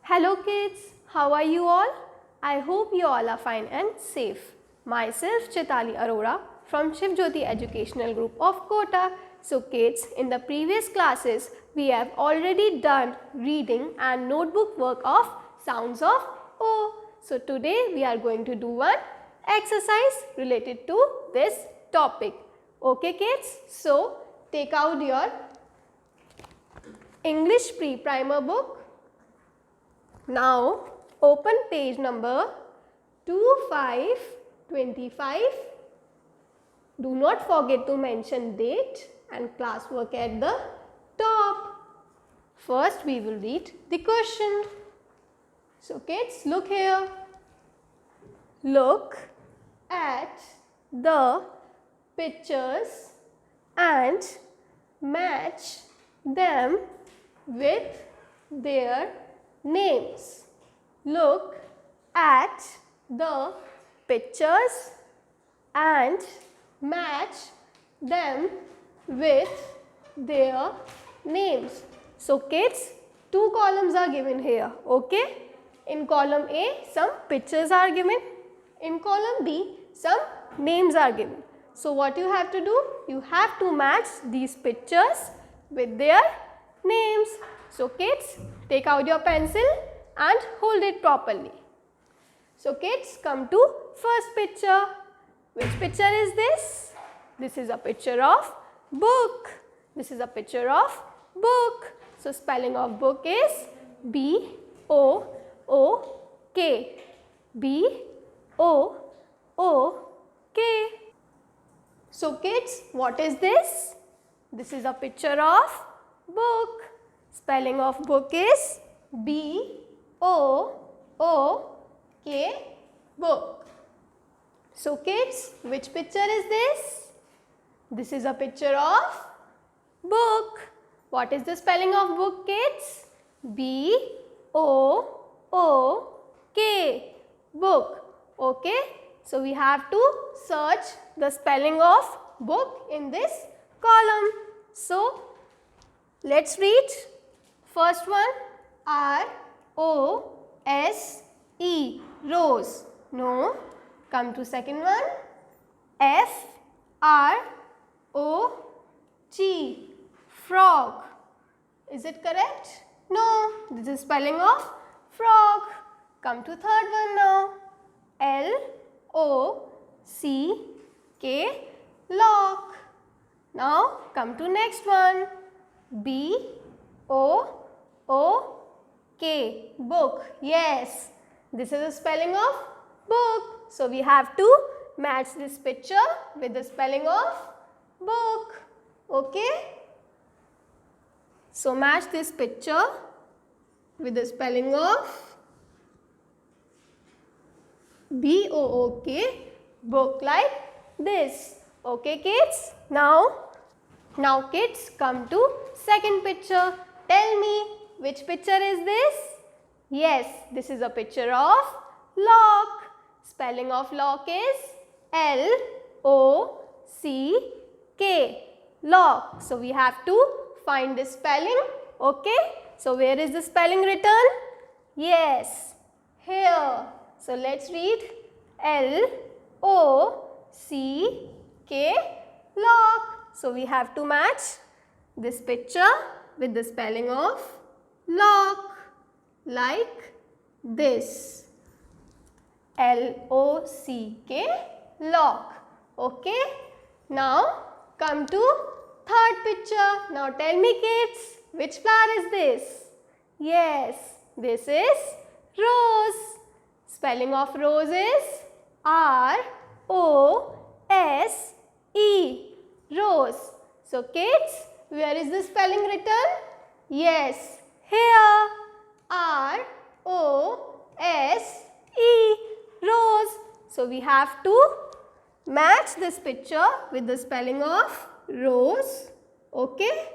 Hello kids, how are you all? I hope you all are fine and safe. Myself Chitali Arora from Shiv Jyoti Educational Group of Kota. So kids, in the previous classes, we have already done reading and notebook work of sounds of O. So today we are going to do one exercise related to this topic. Okay kids, so take out your English pre-primer book. Now open page number 2525. Do not forget to mention date and classwork at the top. First we will read the question. So kids, look here. Look at the pictures and match them with their names. Look at the pictures and match them with their names. So kids, two columns are given here, okay? In column A, some pictures are given. In column B, some names are given. So what you have to do? You have to match these pictures with their names. So kids, take out your pencil and hold it properly. So kids, come to first picture. Which picture is this? This is a picture of book. This is a picture of book. So spelling of book is B-O-O-K. B-O-O-K. So kids, what is this? This is a picture of book. Spelling of book is B-O-O-K, book. So kids, which picture is this? This is a picture of book. What is the spelling of book, kids? B-O-O-K, book. Okay, so we have to search the spelling of book in this column. So let's read. First one, R-O-S-E, rose. No. Come to second one, F-R-O-G, frog. Is it correct? No. This is spelling of frog. Come to third one now, L-O-C-K, lock. Now come to next one, B-O-O-K, book. Yes, this is the spelling of book. So we have to match this picture with the spelling of book. Okay. So match this picture with the spelling of B-O-O-K, book, like this. Okay kids. Now kids, come to second picture. Tell me, which picture is this? Yes, this is a picture of lock. Spelling of lock is L-O-C-K, lock. So we have to find the spelling. Okay. So where is the spelling written? Yes, here. So let's read L-O-C-K, lock. So we have to match this picture with the spelling of lock, like this. L-O-C-K, lock. Okay. Now come to third picture. Now tell me kids, which flower is this? Yes, this is rose. Spelling of rose is R-O-S-E, rose. So kids, where is the spelling written? Yes, here, R-O-S-E, rose. So we have to match this picture with the spelling of rose. Okay.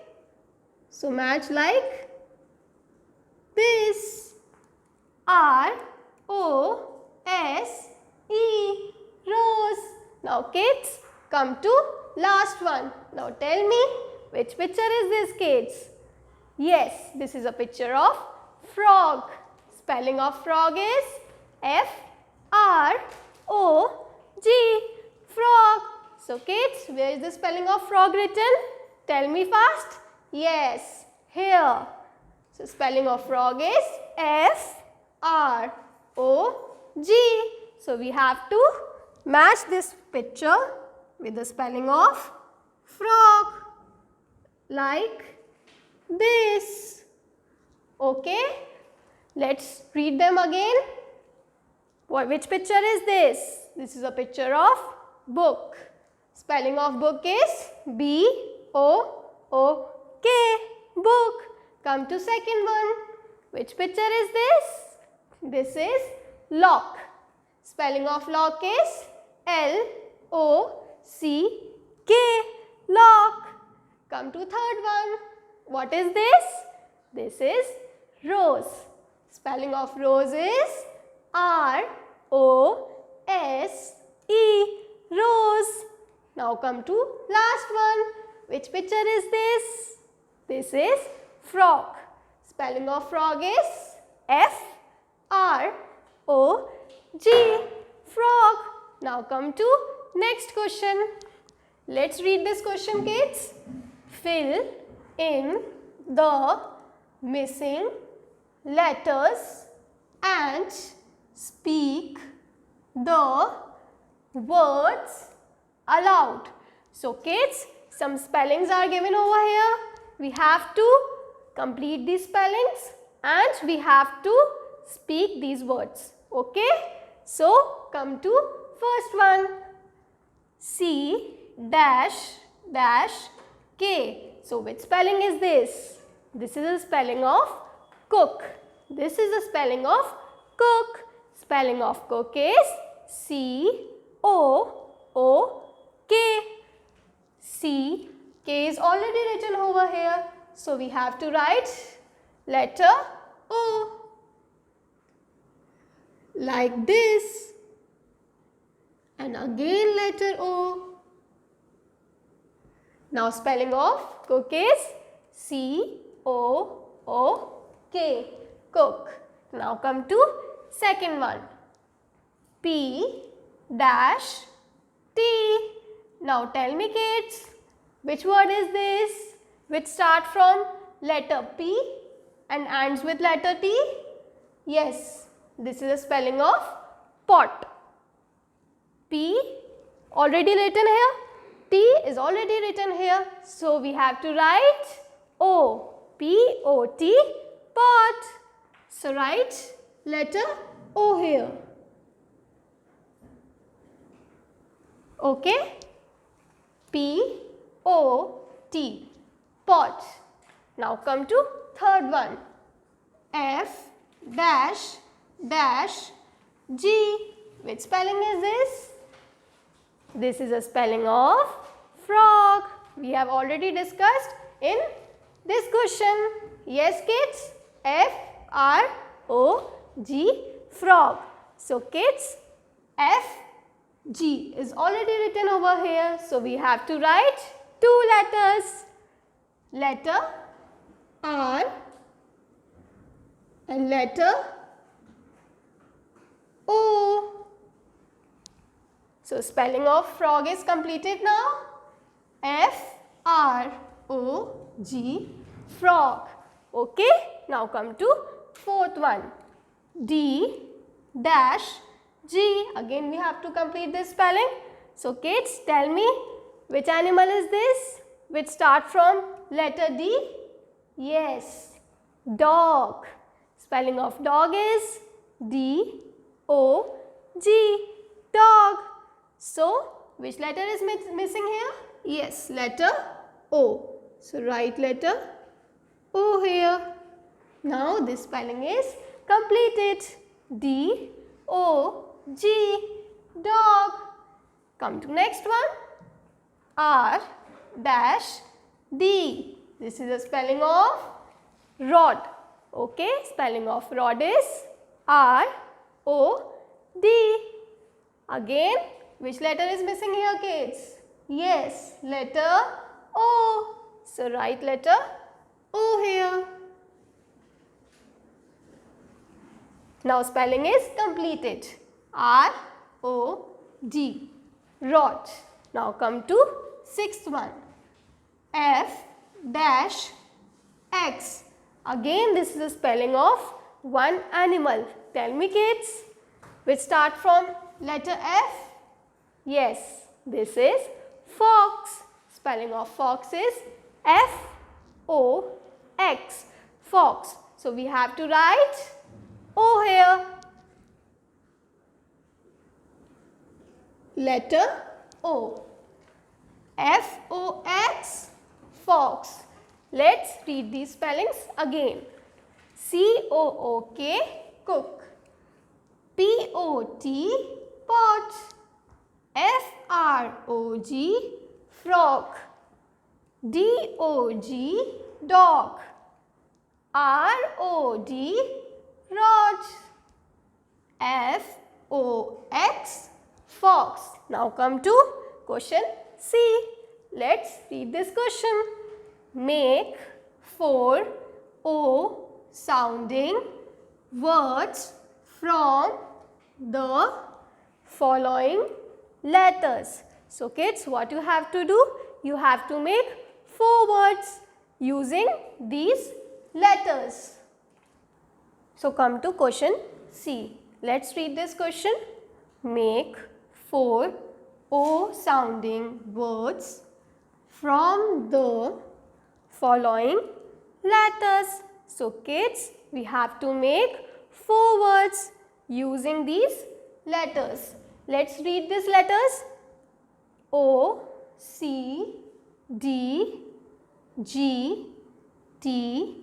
So match like this, R-O-S-E, rose. Now kids, come to last one. Now tell me, which picture is this kids? Yes, this is a picture of frog. spelling of frog is F-R-O-G, frog. So kids, where is the spelling of frog written? Tell me fast. Yes, here. So spelling of frog is F-R-O-G. So we have to match this picture with the spelling of frog like this. Okay, let's read them again. Which picture is this? This is a picture of book. Spelling of book is B-O-O-K, book. Come to second one. Which picture is this? This is lock. Spelling of lock is L-O-C-K, lock. Come to third one. What is this? This is rose. Spelling of rose is R-O-S-E, rose. Now come to last one. Which picture is this? This is frog. Spelling of frog is F-R-O-G, frog. Now come to next question. Let's read this question, kids. Fill in the missing letters and speak the words aloud. So kids, some spellings are given over here. We have to complete these spellings and we have to speak these words. Okay? So come to first one. C-K. So which spelling is this? This is a spelling of cook. This is a spelling of cook. Spelling of cook is C-O-O-K. C-K is already written over here. So we have to write letter O. Like this. And again letter O. Now spelling of cook is C-O-O-K, cook. Now come to second one. P-T. Now tell me kids, which word is this? Which start from letter P and ends with letter T? Yes, this is a spelling of pot. P already written here. T is already written here. So we have to write O. P-O-T, pot. So write letter O here. Okay? P-O-T, pot. Now come to third one. F-G. Which spelling is this? This is a spelling of frog. We have already discussed in this question. Yes kids? F-R-O-G, frog. So kids, F-G is already written over here. So we have to write two letters. Letter R and letter O. So spelling of frog is completed now. F-R-O-G, frog. Okay. Now come to fourth one. D-G. Again we have to complete this spelling. So kids, tell me, which animal is this? Which start from letter D? Yes, dog. Spelling of dog is D-O-G, dog. So, which letter is missing here? Yes, letter O. So, write letter O here. Now, this spelling is completed. D-O-G, dog. Come to next one. R-D. This is a spelling of rod. Okay, spelling of rod is R-O-D. Again, which letter is missing here, kids? Yes, letter O. So, write letter O here. Now spelling is completed. R-O-D. Rod. Now come to sixth one. F-X. Again this is the spelling of one animal. Tell me kids, which start from letter F? Yes, this is fox. Spelling of fox is F-O-X. Fox. So we have to write O here. Letter O. F-O-X. Fox. Let's read these spellings again. C-O-O-K. Cook. P-O-T. Pot. F-R-O-G. Frog. D-O-G. Dog. R-O-D. Rod. F-O-X. Fox. Now come to question C. Let's read this question. Make 4 O sounding words from the following letters. So kids, what you have to do? You have to make 4 words using these letters. So come to question C. Let's read this question. Make 4 O sounding words from the following letters. So kids, we have to make 4 words using these letters. Let's read these letters. O, C, D, G, T,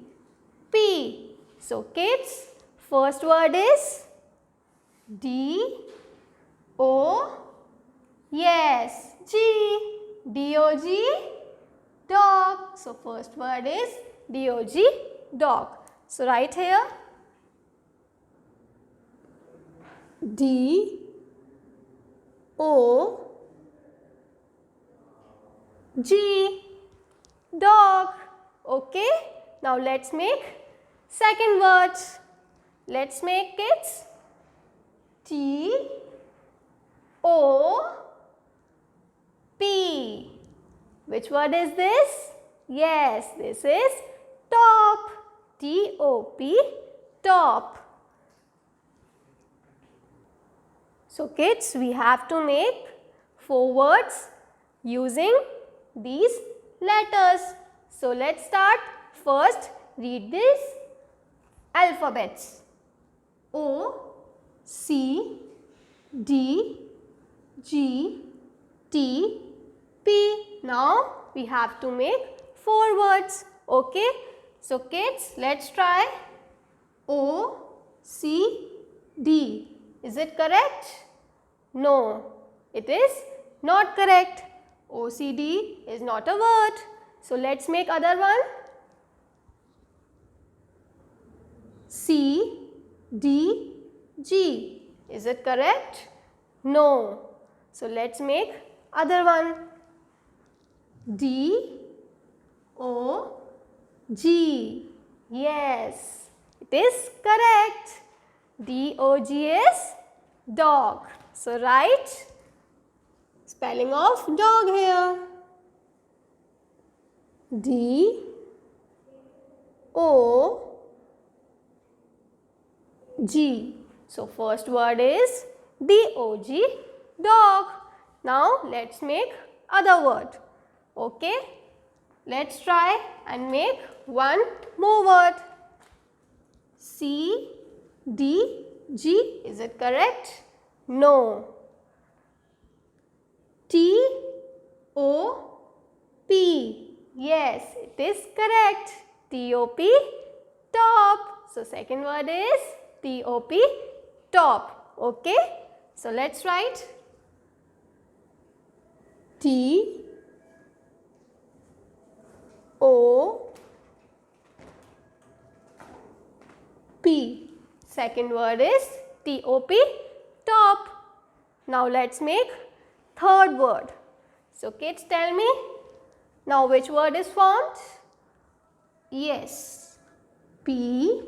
P. So kids, first word is D, O, yes, G, D-O-G, dog. So first word is D-O-G, dog. So write here D, O, G, dog. Okay. Now let's make second words. Let's make kids T, O, P. Which word is this? Yes, this is top. T-O-P, top. So kids, we have to make 4 words using these letters. So let's start. First, read these alphabets. O, C, D, G, T, P. Now we have to make 4 words. Okay. So kids, let's try. O, C, D. Is it correct? No, it is not correct. OCD is not a word. So let's make other one. C, D, G. Is it correct? No. So let's make other one. D, O, G. Yes, it is correct. D-O-G is dog. So write spelling of dog here. D, O, G. So first word is D-O-G, dog. Now let's make other word. Okay. Let's try and make one more word. C, D, G. Is it correct? No. T, O, P. Yes, it is correct. T-O-P, top. So second word is T-O-P, top. Okay. So let's write T, O, P. Second word is T-O-P, top. Now let's make third word. So kids, tell me now which word is formed? Yes, P-O-T.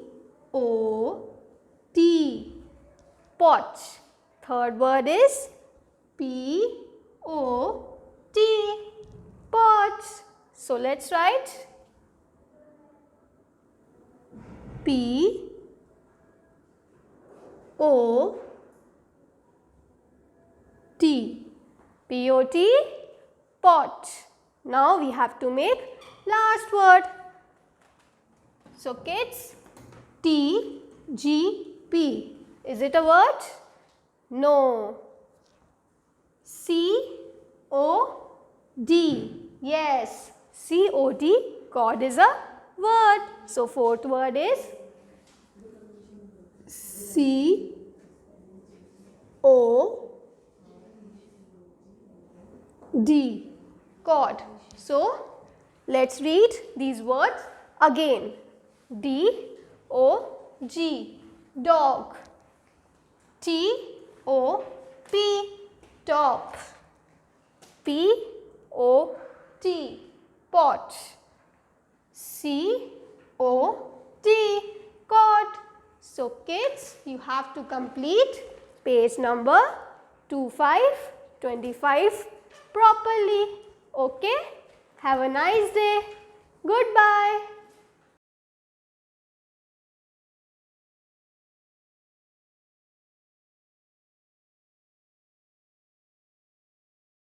pot. Third word is P-O-T, pot. So let's write P-O-T, P-O-T, pot. Now we have to make last word. So kids, T-G-P. Is it a word? No. C-O-D. Yes, C-O-D, cod is a word. So fourth word is C-O-D, cod. So let's read these words again. D-O-G, dog. T-O-P, top. P-O-T, pot. C-O-D, cod. So kids, you have to complete page number 25 properly. Okay? Have a nice day. Goodbye.